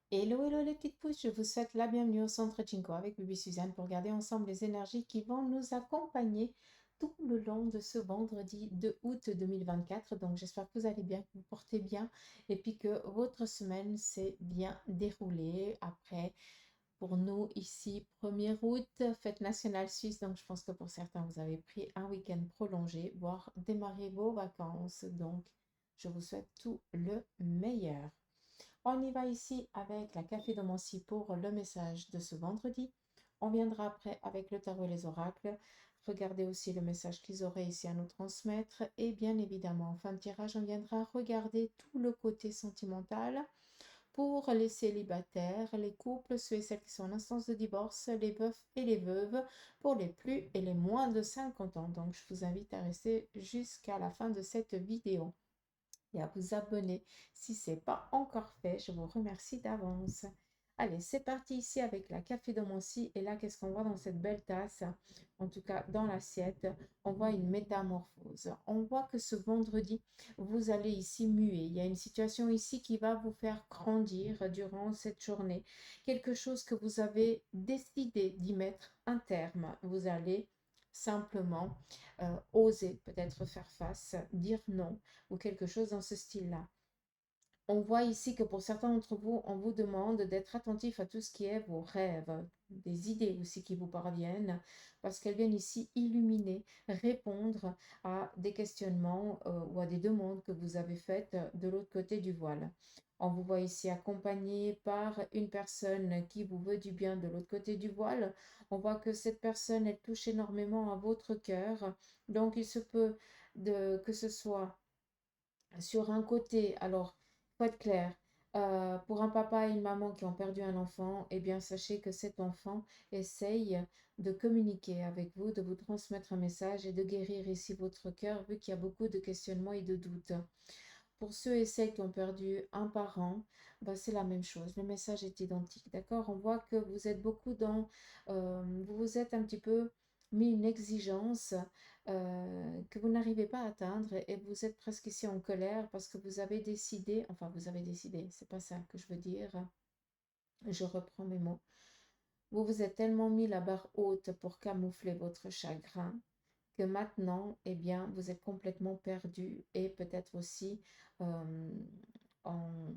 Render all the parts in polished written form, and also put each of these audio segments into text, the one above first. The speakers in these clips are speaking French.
Hello, hello les petites pouces, je vous souhaite la bienvenue au Centre Chinko avec Bibi Suzanne pour regarder ensemble les énergies qui vont nous accompagner tout le long de ce vendredi 2 août 2024. Donc j'espère que vous allez bien, que vous portez bien et puis que votre semaine s'est bien déroulée. Après, pour nous ici, 1er août, fête nationale suisse, donc je pense que pour certains, vous avez pris un week-end prolongé, voire démarré vos vacances. Donc je vous souhaite tout le meilleur. On y va ici avec la cafédomancie pour le message de ce vendredi. On viendra après avec le tarot et les oracles. Regardez aussi le message qu'ils auraient ici à nous transmettre. Et bien évidemment, en fin de tirage, on viendra regarder tout le côté sentimental pour les célibataires, les couples, ceux et celles qui sont en instance de divorce, les veufs et les veuves, pour les plus et les moins de 50 ans. Donc, je vous invite à rester jusqu'à la fin de cette vidéo et à vous abonner si ce n'est pas encore fait. Je vous remercie d'avance. Allez, c'est parti ici avec la café de Moncy. Et là, qu'est-ce qu'on voit dans cette belle tasse? En tout cas, dans l'assiette, on voit une métamorphose. On voit que ce vendredi, vous allez ici muer. Il y a une situation ici qui va vous faire grandir durant cette journée. Quelque chose que vous avez décidé d'y mettre un terme. Vous allez simplement oser peut-être faire face, dire non ou quelque chose dans ce style-là. On voit ici que pour certains d'entre vous, on vous demande d'être attentif à tout ce qui est vos rêves, des idées aussi qui vous parviennent, parce qu'elles viennent ici illuminer, répondre à des questionnements ou à des demandes que vous avez faites de l'autre côté du voile. On vous voit ici accompagné par une personne qui vous veut du bien de l'autre côté du voile. On voit que cette personne, elle touche énormément à votre cœur. Donc, il se peut que ce soit sur un côté, alors, il faut être clair, pour un papa et une maman qui ont perdu un enfant, eh bien, sachez que cet enfant essaye de communiquer avec vous, de vous transmettre un message et de guérir ici votre cœur, vu qu'il y a beaucoup de questionnements et de doutes. Pour ceux et celles qui ont perdu un parent, bah, c'est la même chose. Le message est identique, d'accord? On voit que vous êtes beaucoup dans... vous vous êtes un petit peu mis une exigence que vous n'arrivez pas à atteindre et vous êtes presque ici en colère parce que vous avez décidé, enfin vous avez décidé, c'est pas ça que je veux dire, je reprends mes mots. Vous vous êtes tellement mis la barre haute pour camoufler votre chagrin que maintenant, eh bien, vous êtes complètement perdu et peut-être aussi euh, en,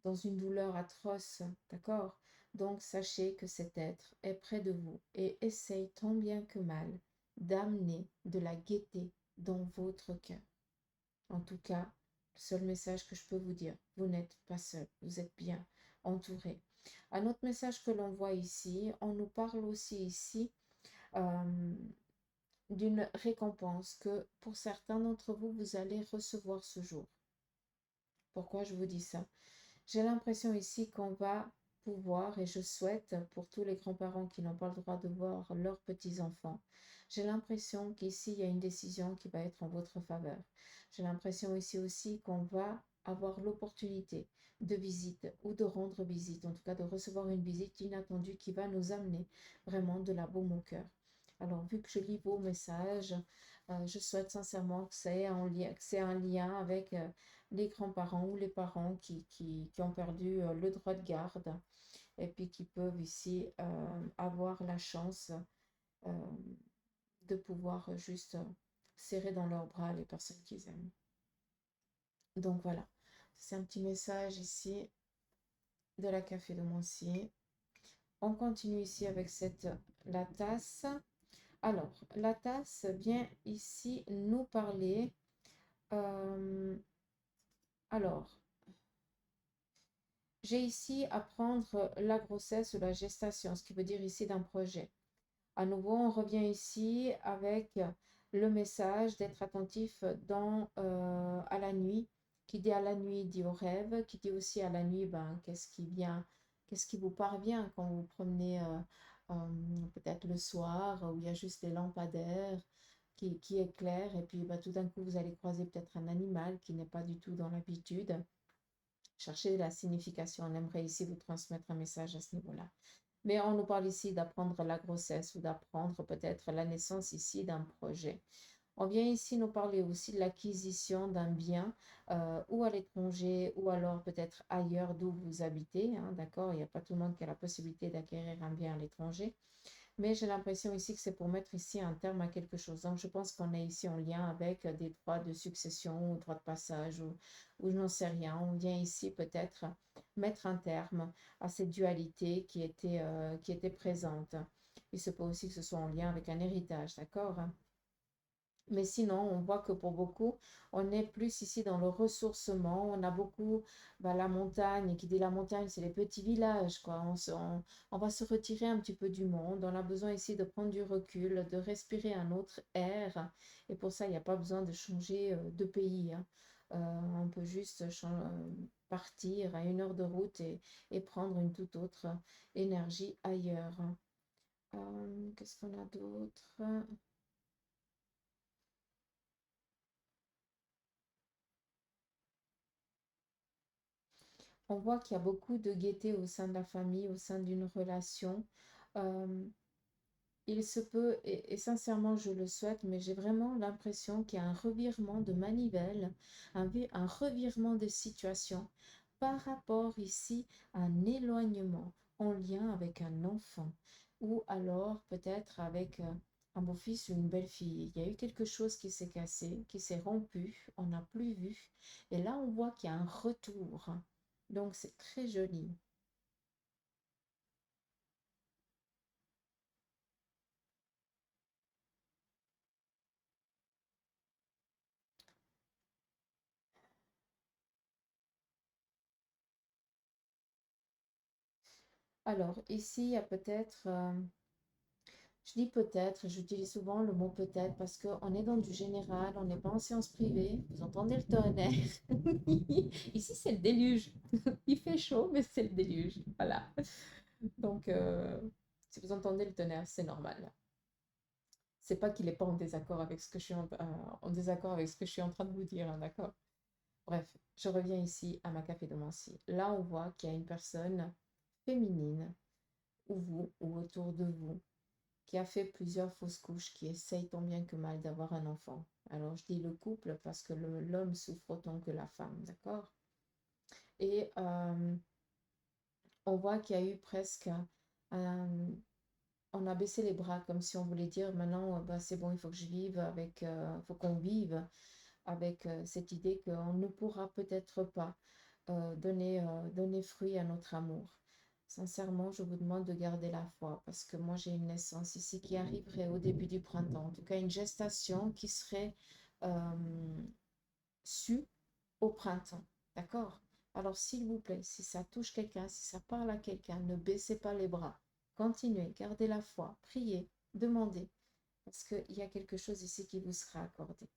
dans une douleur atroce, d'accord? Donc, sachez que cet être est près de vous et essaye tant bien que mal d'amener de la gaieté dans votre cœur. En tout cas, le seul message que je peux vous dire, vous n'êtes pas seul, vous êtes bien entouré. Un autre message que l'on voit ici, on nous parle aussi ici euh, d'une récompense que pour certains d'entre vous, vous allez recevoir ce jour. Pourquoi je vous dis ça? J'ai l'impression ici qu'on va pouvoir, et je souhaite pour tous les grands-parents qui n'ont pas le droit de voir leurs petits-enfants, j'ai l'impression qu'ici, il y a une décision qui va être en votre faveur. J'ai l'impression ici aussi qu'on va avoir l'opportunité de visite ou de rendre visite, en tout cas de recevoir une visite inattendue qui va nous amener vraiment de la baume au cœur. Alors, vu que je lis vos messages, je souhaite sincèrement que c'est un lien avec les grands-parents ou les parents qui ont perdu le droit de garde et puis qui peuvent ici avoir la chance euh, de pouvoir juste serrer dans leurs bras les personnes qu'ils aiment. Donc voilà, c'est un petit message ici de la Café de Moncy. On continue ici avec la tasse. Alors, la tasse vient ici nous parler. euh, alors, j'ai ici à prendre la grossesse ou la gestation, ce qui veut dire ici d'un projet. À nouveau, on revient ici avec le message d'être attentif à la nuit. Qui dit à la nuit dit au rêve, qui dit aussi à la nuit, ben, qu'est-ce qui vous parvient quand vous promenez peut-être le soir où il y a juste des lampadaires qui éclairent et puis ben, tout d'un coup vous allez croiser peut-être un animal qui n'est pas du tout dans l'habitude. Cherchez la signification. On aimerait ici vous transmettre un message à ce niveau-là. Mais on nous parle ici d'apprendre la grossesse ou d'apprendre peut-être la naissance ici d'un projet. On vient ici nous parler aussi de l'acquisition d'un bien ou à l'étranger ou alors peut-être ailleurs d'où vous habitez, hein, d'accord? Il n'y a pas tout le monde qui a la possibilité d'acquérir un bien à l'étranger. Mais j'ai l'impression ici que c'est pour mettre ici un terme à quelque chose. Donc, je pense qu'on est ici en lien avec des droits de succession ou droits de passage ou je n'en sais rien. On vient ici peut-être mettre un terme à cette dualité qui était présente. Il se peut aussi que ce soit en lien avec un héritage, d'accord? Mais sinon, on voit que pour beaucoup, on est plus ici dans le ressourcement. On a beaucoup la montagne. Et qui dit la montagne, c'est les petits villages, quoi. On va se retirer un petit peu du monde. On a besoin ici de prendre du recul, de respirer un autre air. Et pour ça, il n'y a pas besoin de changer de pays, hein. On peut juste partir à 1 heure de route et prendre une toute autre énergie ailleurs. Qu'est-ce qu'on a d'autre? On voit qu'il y a beaucoup de gaieté au sein de la famille, au sein d'une relation. Euh, il se peut, et sincèrement je le souhaite, mais j'ai vraiment l'impression qu'il y a un revirement de manivelle, un revirement de situation par rapport ici à un éloignement en lien avec un enfant ou alors peut-être avec un beau-fils ou une belle-fille. Il y a eu quelque chose qui s'est cassé, qui s'est rompu, on n'a plus vu. Et là, on voit qu'il y a un retour. Donc, c'est très joli. Alors, ici, il y a peut-être, je dis peut-être, j'utilise souvent le mot peut-être parce qu'on est dans du général, on n'est pas en séance privée. Vous entendez le tonnerre? Ici, c'est le déluge. Il fait chaud, mais c'est le déluge. Voilà. Donc, si vous entendez le tonnerre, c'est normal. C'est pas qu'il n'est pas en désaccord avec ce que je suis en désaccord avec ce que je suis en train de vous dire, hein, d'accord? Bref, je reviens ici à ma café de Mancy. Là, on voit qu'il y a une personne féminine, ou vous, ou autour de vous, qui a fait plusieurs fausses couches, qui essaye tant bien que mal d'avoir un enfant. Alors, je dis le couple parce que l'homme souffre autant que la femme, d'accord? Et on voit qu'il y a eu presque un, on a baissé les bras comme si on voulait dire maintenant c'est bon, il faut que je vive avec, faut qu'on vive avec cette idée qu'on ne pourra peut-être pas donner fruit à notre amour. Sincèrement, je vous demande de garder la foi parce que moi j'ai une naissance ici qui arriverait au début du printemps, en tout cas une gestation qui serait euh, su au printemps. D'accord? Alors, s'il vous plaît, si ça touche quelqu'un, si ça parle à quelqu'un, ne baissez pas les bras. Continuez, gardez la foi, priez, demandez, parce qu'il y a quelque chose ici qui vous sera accordé.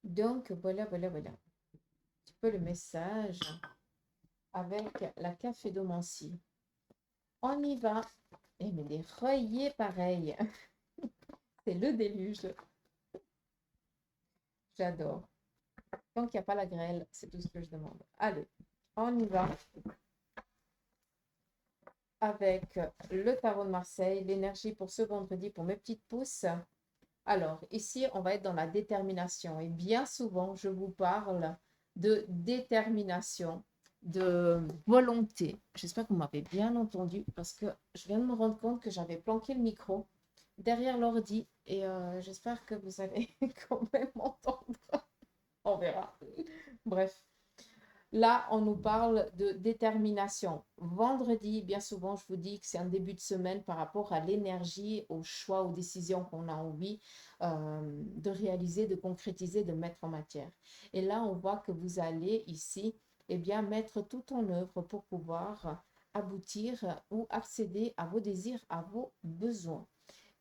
Donc, voilà. Un petit peu le message avec la café d'Omancy. On y va. Et mais les rœillers, pareil. C'est le déluge. J'adore. Tant qu'il n'y a pas la grêle, c'est tout ce que je demande. Allez, on y va avec le tarot de Marseille, l'énergie pour ce vendredi pour mes petites pousses. Alors, ici, on va être dans la détermination. Et bien souvent, je vous parle de détermination, de volonté. J'espère que vous m'avez bien entendu parce que je viens de me rendre compte que j'avais planqué le micro derrière l'ordi et j'espère que vous allez quand même m'entendre. On verra. Bref. Là, on nous parle de détermination. Vendredi, bien souvent, je vous dis que c'est un début de semaine par rapport à l'énergie, aux choix, aux décisions qu'on a envie de réaliser, de concrétiser, de mettre en matière. Et là, on voit que vous allez ici, eh bien, mettre tout en œuvre pour pouvoir aboutir ou accéder à vos désirs, à vos besoins.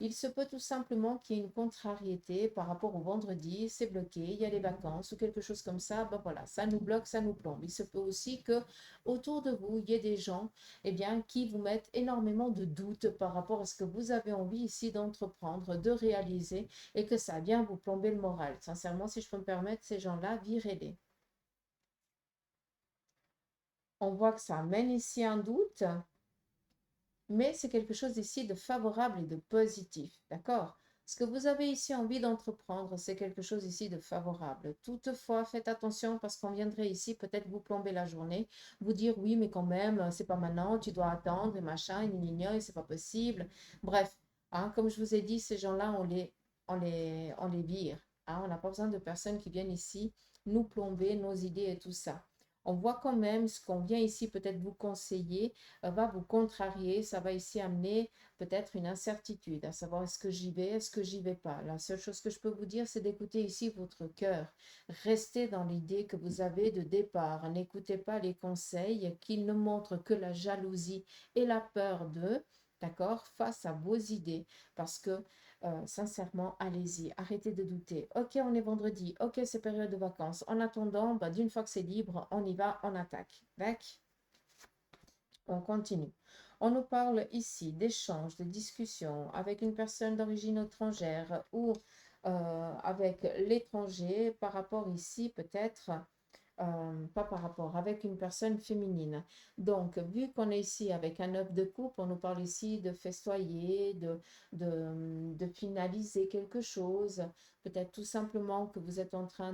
Il se peut tout simplement qu'il y ait une contrariété par rapport au vendredi, c'est bloqué, il y a les vacances ou quelque chose comme ça, ben voilà, ça nous bloque, ça nous plombe. Il se peut aussi que autour de vous, il y ait des gens qui vous mettent énormément de doutes par rapport à ce que vous avez envie ici d'entreprendre, de réaliser et que ça vient vous plomber le moral. Sincèrement, si je peux me permettre, ces gens-là, virez-les. On voit que ça amène ici un doute. mais c'est quelque chose ici de favorable et de positif, d'accord? Ce que vous avez ici envie d'entreprendre, c'est quelque chose ici de favorable. Toutefois, faites attention parce qu'on viendrait ici peut-être vous plomber la journée, vous dire oui, mais quand même, c'est pas maintenant, tu dois attendre, et machin, et c'est pas possible. Bref, hein, comme je vous ai dit, ces gens-là, on les vire. Hein, on n'a pas besoin de personnes qui viennent ici nous plomber nos idées et tout ça. On voit quand même ce qu'on vient ici peut-être vous conseiller va vous contrarier, ça va ici amener peut-être une incertitude, à savoir est-ce que j'y vais, est-ce que j'y vais pas. La seule chose que je peux vous dire, c'est d'écouter ici votre cœur. Restez dans l'idée que vous avez de départ. N'écoutez pas les conseils qui ne montrent que la jalousie et la peur d'eux, d'accord, face à vos idées. Parce que sincèrement, allez-y, arrêtez de douter. Ok, on est vendredi, ok, c'est période de vacances. En attendant, bah, d'une fois que c'est libre, on y va, on attaque. D'accord? On continue. On nous parle ici d'échanges, de discussions avec une personne d'origine étrangère ou avec l'étranger par rapport ici peut-être pas par rapport, avec une personne féminine. Donc, vu qu'on est ici avec un œuf de coupe, on nous parle ici de festoyer, de finaliser quelque chose, peut-être tout simplement que vous êtes en train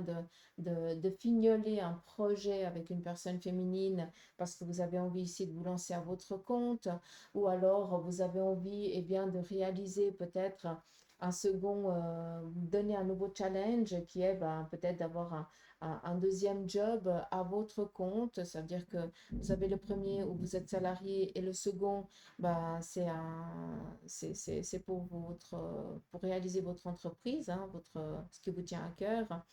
de fignoler un projet avec une personne féminine parce que vous avez envie ici de vous lancer à votre compte, ou alors vous avez envie eh bien, de réaliser peut-être un second, donner un nouveau challenge qui est ben, peut-être d'avoir un deuxième job à votre compte. Ça veut dire que vous avez le premier où vous êtes salarié et le second, bah, c'est pour réaliser votre entreprise, hein, ce qui vous tient à cœur.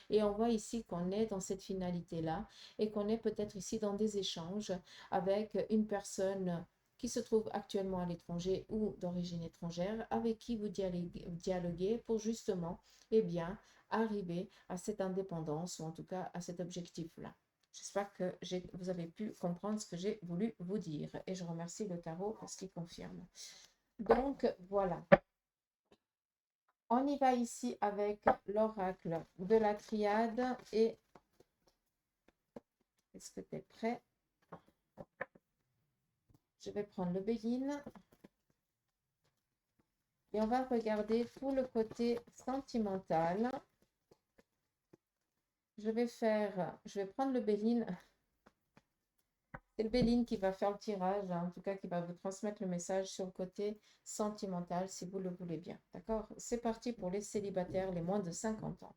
Et on voit ici qu'on est dans cette finalité-là et qu'on est peut-être ici dans des échanges avec une personne qui se trouve actuellement à l'étranger ou d'origine étrangère, avec qui vous dialoguez pour justement, eh bien, arriver à cette indépendance ou en tout cas à cet objectif-là. J'espère que vous avez pu comprendre ce que j'ai voulu vous dire et je remercie le tarot parce qu'il confirme. Donc voilà, on y va ici avec l'oracle de la triade et est-ce que tu es prêt? Je vais prendre le béguine et on va regarder tout le côté sentimental. Je vais prendre le béline. C'est le béline qui va faire le tirage, hein, en tout cas qui va vous transmettre le message sur le côté sentimental si vous le voulez bien. D'accord? C'est parti pour les célibataires, les moins de 50 ans.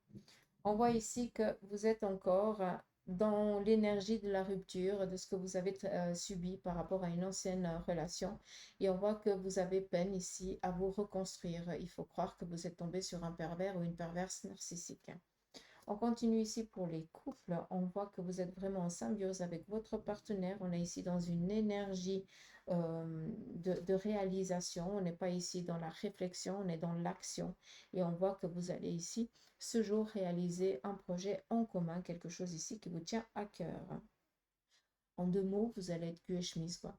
On voit ici que vous êtes encore dans l'énergie de la rupture, de ce que vous avez subi par rapport à une ancienne relation. Et on voit que vous avez peine ici à vous reconstruire. Il faut croire que vous êtes tombé sur un pervers ou une perverse narcissique. On continue ici pour les couples. On voit que vous êtes vraiment en symbiose avec votre partenaire. On est ici dans une énergie de réalisation. On n'est pas ici dans la réflexion, on est dans l'action. Et on voit que vous allez ici, ce jour, réaliser un projet en commun, quelque chose ici qui vous tient à cœur. En deux mots, vous allez être cul et chemise, quoi.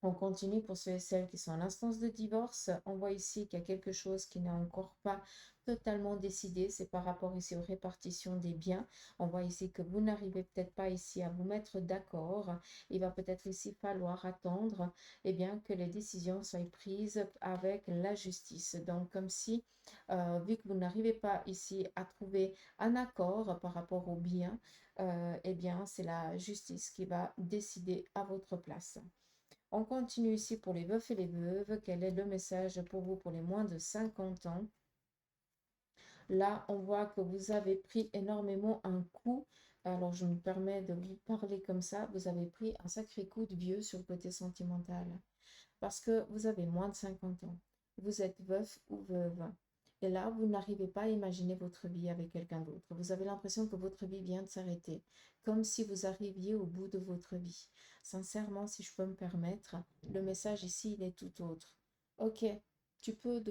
On continue pour ceux et celles qui sont en instance de divorce. On voit ici qu'il y a quelque chose qui n'est encore pas totalement décidé. C'est par rapport ici aux répartitions des biens. On voit ici que vous n'arrivez peut-être pas ici à vous mettre d'accord. Il va peut-être ici falloir attendre bien, que les décisions soient prises avec la justice. Donc, comme si, vu que vous n'arrivez pas ici à trouver un accord par rapport aux biens, bien, c'est la justice qui va décider à votre place. On continue ici pour les veufs et les veuves. Quel est le message pour vous pour les moins de 50 ans? Là, on voit que vous avez pris énormément un coup. Alors, je me permets de vous parler comme ça. Vous avez pris un sacré coup de vieux sur le côté sentimental. Parce que vous avez moins de 50 ans. Vous êtes veuf ou veuve. Et là, vous n'arrivez pas à imaginer votre vie avec quelqu'un d'autre. Vous avez l'impression que votre vie vient de s'arrêter, comme si vous arriviez au bout de votre vie. Sincèrement, si je peux me permettre, le message ici, il est tout autre. Ok, tu peux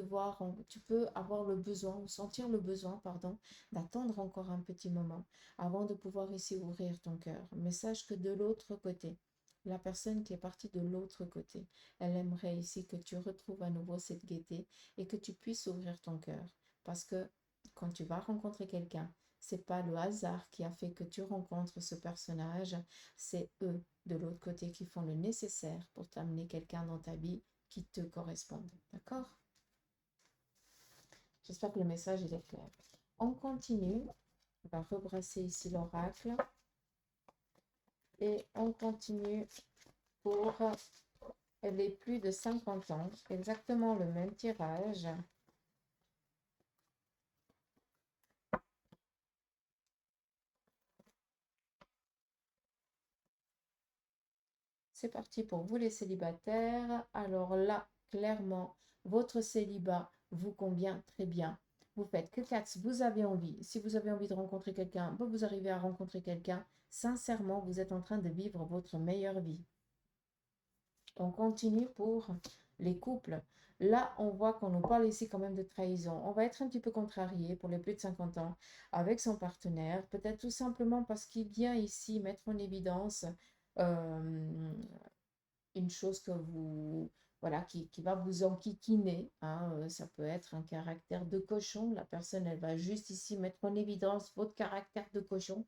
avoir le besoin, ou sentir le besoin, pardon, d'attendre encore un petit moment avant de pouvoir ici ouvrir ton cœur. Mais sache que de l'autre côté, la personne qui est partie de l'autre côté, elle aimerait ici que tu retrouves à nouveau cette gaieté et que tu puisses ouvrir ton cœur. Parce que quand tu vas rencontrer quelqu'un, C'est pas le hasard qui a fait que tu rencontres ce personnage, c'est eux de l'autre côté qui font le nécessaire pour t'amener quelqu'un dans ta vie qui te corresponde. D'accord? J'espère que le message il est clair. On continue. On va rebrasser ici l'oracle. Et on continue pour les plus de 50 ans. Exactement le même tirage. C'est parti pour vous les célibataires. Alors là, clairement, votre célibat vous convient très bien. Vous faites que 4, vous avez envie. Si vous avez envie de rencontrer quelqu'un, vous arrivez à rencontrer quelqu'un. Sincèrement, vous êtes en train de vivre votre meilleure vie. On continue pour les couples. Là, on voit qu'on nous parle ici quand même de trahison. On va être un petit peu contrarié pour les plus de 50 ans avec son partenaire. Peut-être tout simplement parce qu'il vient ici mettre en évidence euh, une chose que vous, voilà, qui va vous enquiquiner, hein, ça peut être un caractère de cochon. La personne, elle va juste ici mettre en évidence votre caractère de cochon.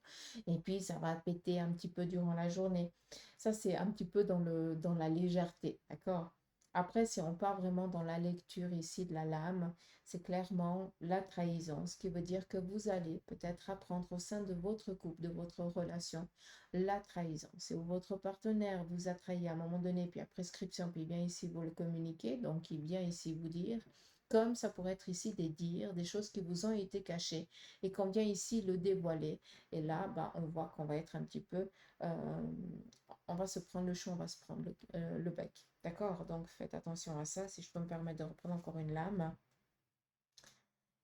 Et puis, ça va péter un petit peu durant la journée. Ça, c'est un petit peu dans la légèreté, d'accord? Après, si on part vraiment dans la lecture ici de la lame, c'est clairement la trahison, ce qui veut dire que vous allez peut-être apprendre au sein de votre couple, de votre relation, la trahison. C'est où votre partenaire vous a trahi à un moment donné, puis à prescription, puis il vient ici vous le communiquer, donc il vient ici vous dire, comme ça pourrait être ici des dires, des choses qui vous ont été cachées, et qu'on vient ici le dévoiler. Et là, bah, on voit qu'on va être un petit peu, on va se prendre le chou, on va se prendre le bec. D'accord? Donc faites attention à ça. Si je peux me permettre de reprendre encore une lame.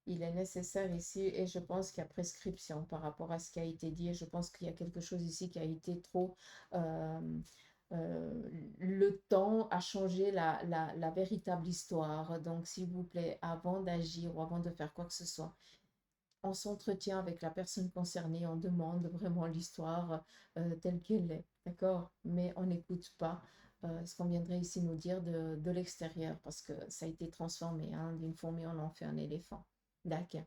Il est nécessaire ici, et je pense qu'il y a prescription par rapport à ce qui a été dit, et je pense qu'il y a quelque chose ici qui a été trop... euh, le temps a changé la véritable histoire. Donc, s'il vous plaît, avant d'agir ou avant de faire quoi que ce soit, on s'entretient avec la personne concernée, on demande vraiment l'histoire telle qu'elle est, d'accord? Mais on n'écoute pas ce qu'on viendrait ici nous dire de l'extérieur, parce que ça a été transformé, hein, d'une fourmi, on en fait un éléphant. D'accord.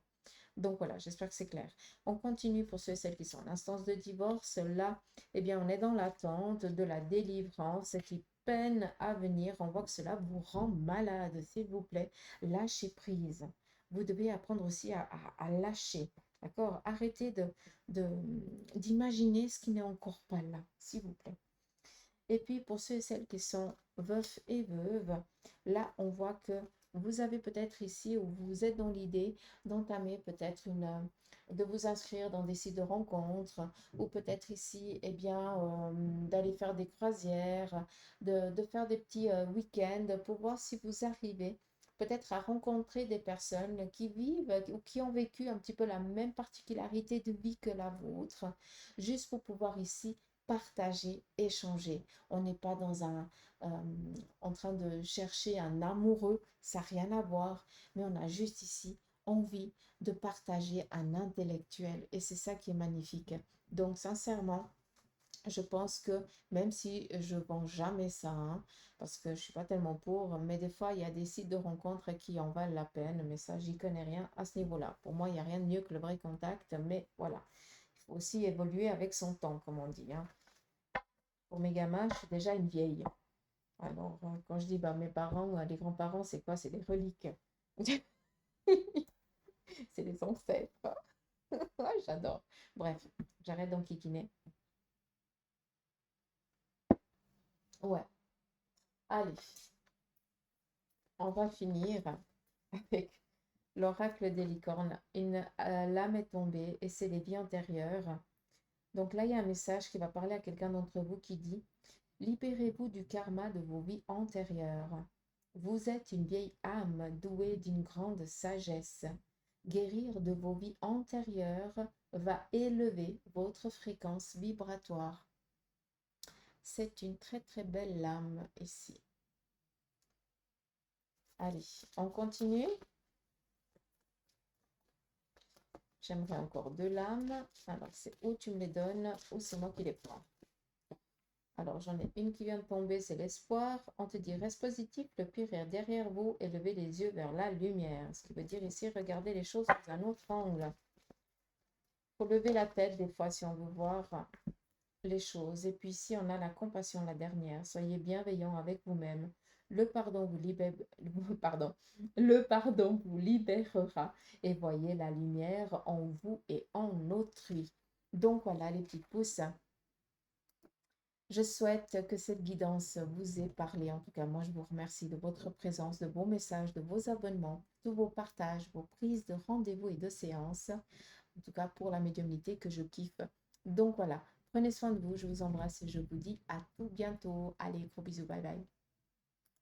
Donc voilà, j'espère que c'est clair. On continue pour ceux et celles qui sont en instance de divorce. Là, eh bien, on est dans l'attente de la délivrance qui peine à venir. On voit que cela vous rend malade, s'il vous plaît. Lâchez prise. Vous devez apprendre aussi à lâcher. D'accord? Arrêtez d'imaginer ce qui n'est encore pas là, s'il vous plaît. Et puis pour ceux et celles qui sont veufs et veuves, là on voit que vous avez peut-être ici, ou vous êtes dans l'idée d'entamer peut-être de vous inscrire dans des sites de rencontres, ou peut-être ici, eh bien, d'aller faire des croisières, de faire des petits week-ends pour voir si vous arrivez peut-être à rencontrer des personnes qui vivent ou qui ont vécu un petit peu la même particularité de vie que la vôtre, juste pour pouvoir ici partager, échanger. On n'est pas en train de chercher un amoureux, ça n'a rien à voir, mais on a juste ici envie de partager un intellectuel, et c'est ça qui est magnifique. Donc sincèrement, je pense que même si je ne vends jamais ça, hein, parce que je ne suis pas tellement pour, mais des fois, il y a des sites de rencontres qui en valent la peine, mais ça, j'y connais rien à ce niveau-là. Pour moi, il n'y a rien de mieux que le vrai contact, mais voilà. Il faut aussi évoluer avec son temps, comme on dit, hein. Pour mes gamins, je suis déjà une vieille. Alors, quand je dis bah, mes parents, les grands-parents, c'est quoi? C'est des reliques. C'est les ancêtres. Ouais, j'adore. Bref, j'arrête d'enquiquiner. Ouais, allez, on va finir avec l'oracle des licornes. Une lame est tombée et c'est les vies antérieures. Donc là, il y a un message qui va parler à quelqu'un d'entre vous qui dit: libérez-vous du karma de vos vies antérieures. Vous êtes une vieille âme douée d'une grande sagesse. Guérir de vos vies antérieures va élever votre fréquence vibratoire. C'est une très très belle lame ici. Allez, on continue. J'aimerais encore 2 lames. Alors, c'est où tu me les donnes ou c'est moi qui les prends. Alors, j'en ai une qui vient de tomber, c'est l'espoir. On te dit: reste positif, le pire est derrière vous et levez les yeux vers la lumière. Ce qui veut dire ici, regardez les choses sous un autre angle. faut lever la tête des fois si on veut voir les choses. Et puis si on a la compassion, la dernière, soyez bienveillant avec vous-même. Le pardon vous libère, pardon, le pardon vous libérera et voyez la lumière en vous et en autrui. Donc voilà les petites pousses. Je souhaite que cette guidance vous ait parlé. En tout cas, moi, je vous remercie de votre présence, de vos messages, de vos abonnements, de vos partages, vos prises de rendez-vous et de séances. En tout cas, pour la médiumnité que je kiffe. Donc voilà, prenez soin de vous, je vous embrasse et je vous dis à tout bientôt. Allez, gros bisous, bye bye.